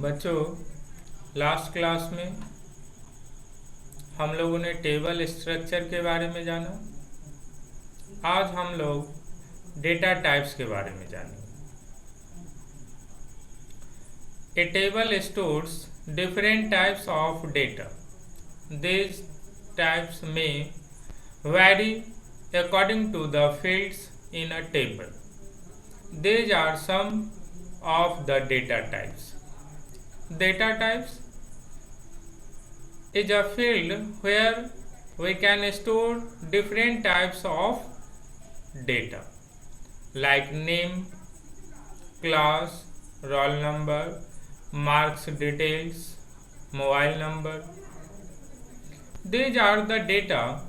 बच्चों, last class में हम लोगों ने टेबल स्ट्रक्चर के बारे में जाना। आज हम लोग डेटा टाइप्स के बारे में जानेंगे। A table stores different types of data. These types may vary according to the fields in a table. These are some of the data types. Data types is a field where we can store different types of data like name, class, roll number, marks details, mobile number. These are the data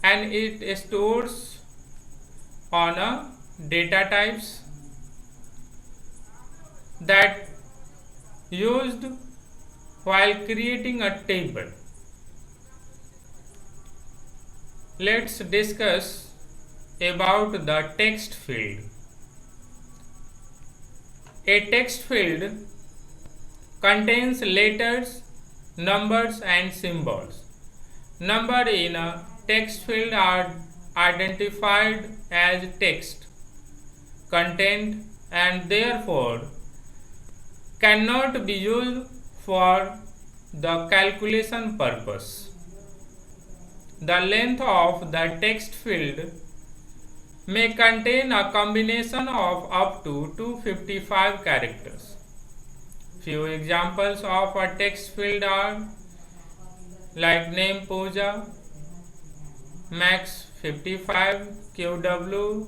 and it stores on a data types that used while creating a table. Let's discuss about the text field. A text field contains letters, numbers and symbols. Numbers in a text field are identified as text content and therefore cannot be used for the calculation purpose. The length of the text field may contain a combination of up to 255 characters. Few examples of a text field are like name Pooja, max 55, QW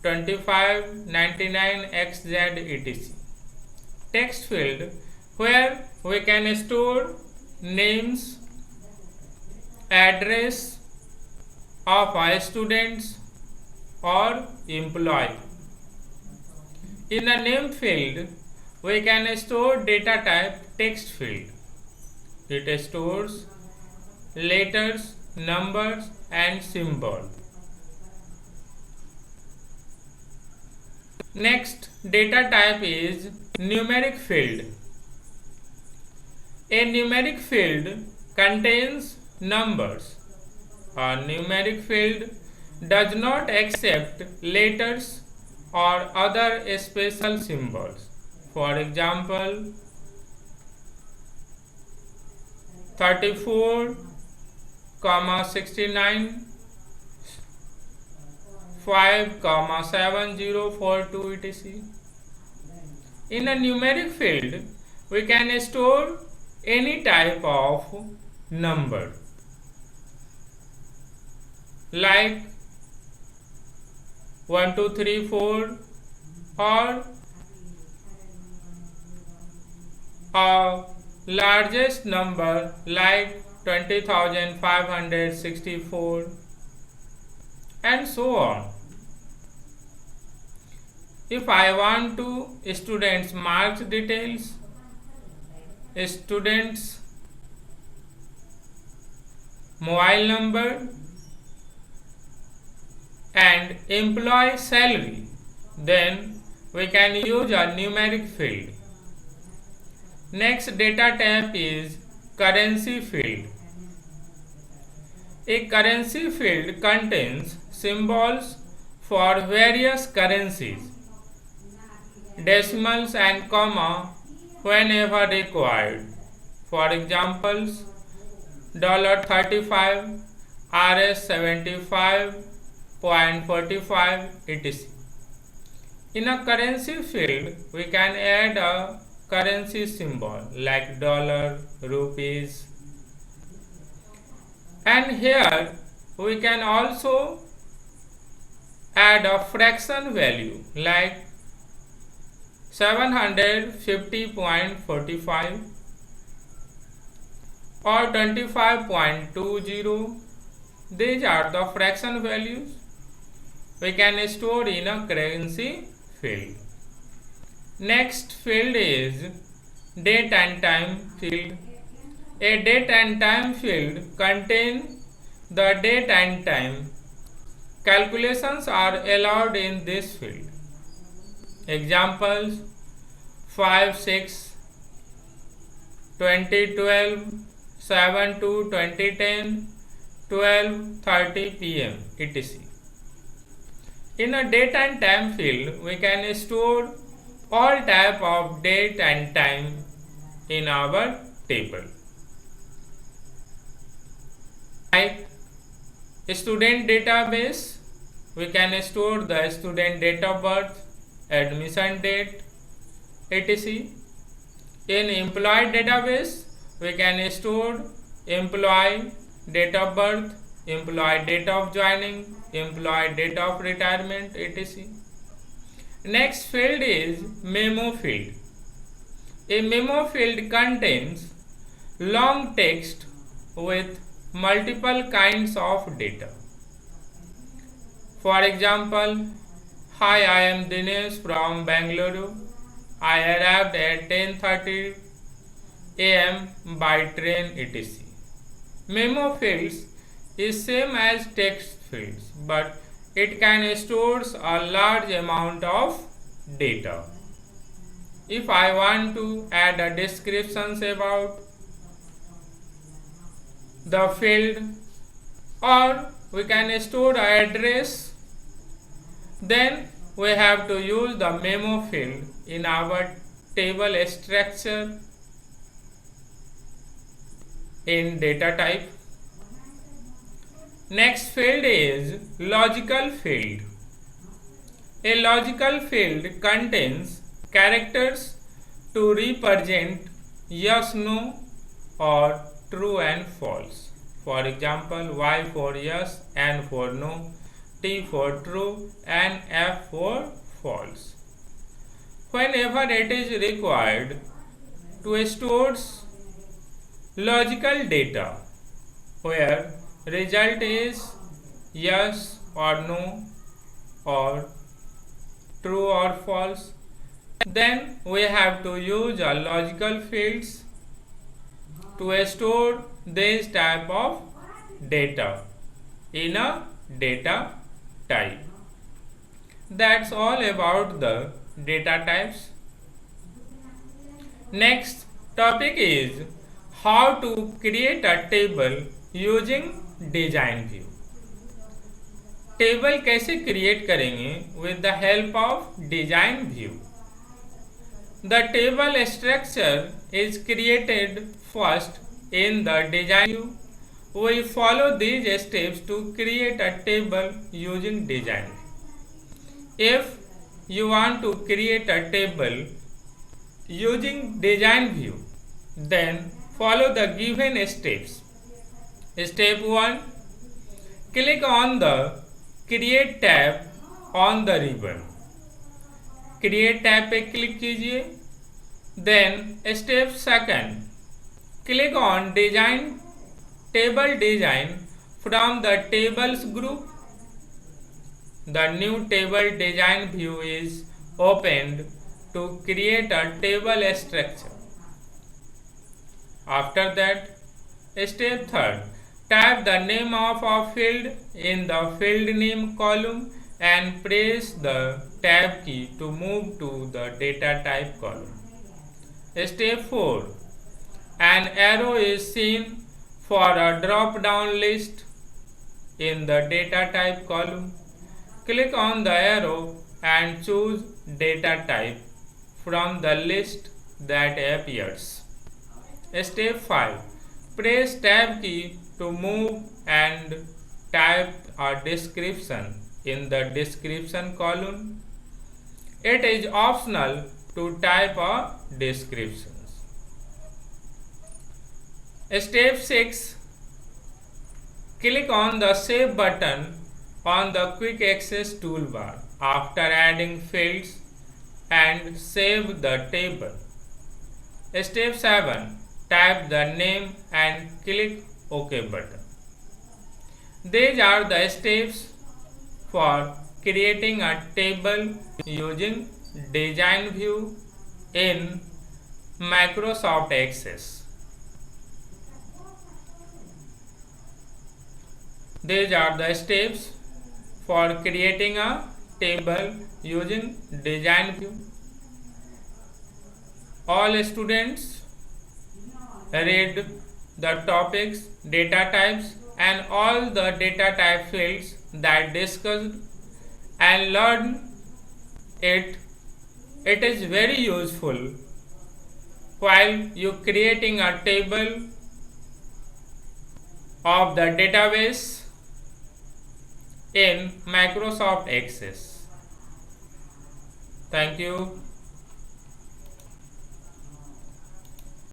25, 99, XZ etc. Text field where we can store names, address of our students or employee. In a name field, we can store data type text field. It stores letters, numbers and symbols. Next data type is numeric field. A numeric field contains numbers. A numeric field does not accept letters or other special symbols. For example, 34, 69, 5, 7042 etc. In a numeric field, we can store any type of number like 1, 2, 3, 4 or a largest number like 20,564 and so on. If I want to students marks details, students mobile number and employee salary, then we can use a numeric field. Next data type is currency field. A currency field contains symbols for various currencies, decimals and comma whenever required. For examples, $35, RS 75.45 etc. In a currency field, we can add a currency symbol like dollar, rupees, and here we can also add a fraction value like 750.45 or 25.20. These are the fraction values we can store in a currency field. Next field is date and time field. A date and time field contains the date and time. Calculations are allowed in this field. Examples: 5, 6, 2012, 7, 2, 2010, 12:30 p.m. etc. In a date and time field, we can store all type of date and time in our table. Like student database, we can store the student date of birth, admission date, etc. In employee database, we can store employee date of birth, employee date of joining, employee date of retirement, etc. Next field is memo field. A memo field contains long text with multiple kinds of data. For example, hi, I am Dinesh from Bangalore. I arrived at 10:30 am by train, etc. Memo fields is same as text fields, but it can store a large amount of data. If I want to add a description about the field, or we can store an address, then we have to use the memo field in our table structure in data type. Next field is logical field. A logical field contains characters to represent yes, no, or true and false. For example, Y for yes, N for no, T for true, and F for false. Whenever it is required to store logical data where result is yes or no or true or false, then we have to use a logical fields to store this type of data in a data type. That's all about the data types. Next topic is how to create a table using design view. Table कैसे create करेंगे with the help of design view. The table structure is created first in the design view. We follow these steps to create a table using design. If you want to create a table using design view, then follow the given steps. Step 1. Click on the Create tab on the ribbon. Create tab पे click कीजिए. Then step 2. Click on Design Table Design from the Tables group. The new Table Design view is opened to create a table structure. After that, step 3. Type the name of a field in the field name column and press the tab key to move to the data type column. Step 4. An arrow is seen for a drop down list in the data type column. Click on the arrow and choose data type from the list that appears. Step 5. Press tab key to move and type a description in the description column. It is optional to type a description. Step 6. Click on the Save button on the Quick Access toolbar after adding fields and save the table. Step 7. Type the name and click OK button. These are the steps for creating a table using Design View in Microsoft Access. These are the steps for creating a table using Design View. all students read the topics, data types and all the data type fields that discussed and learn it. It is very useful while you creating a table of the database in Microsoft Access. Thank you.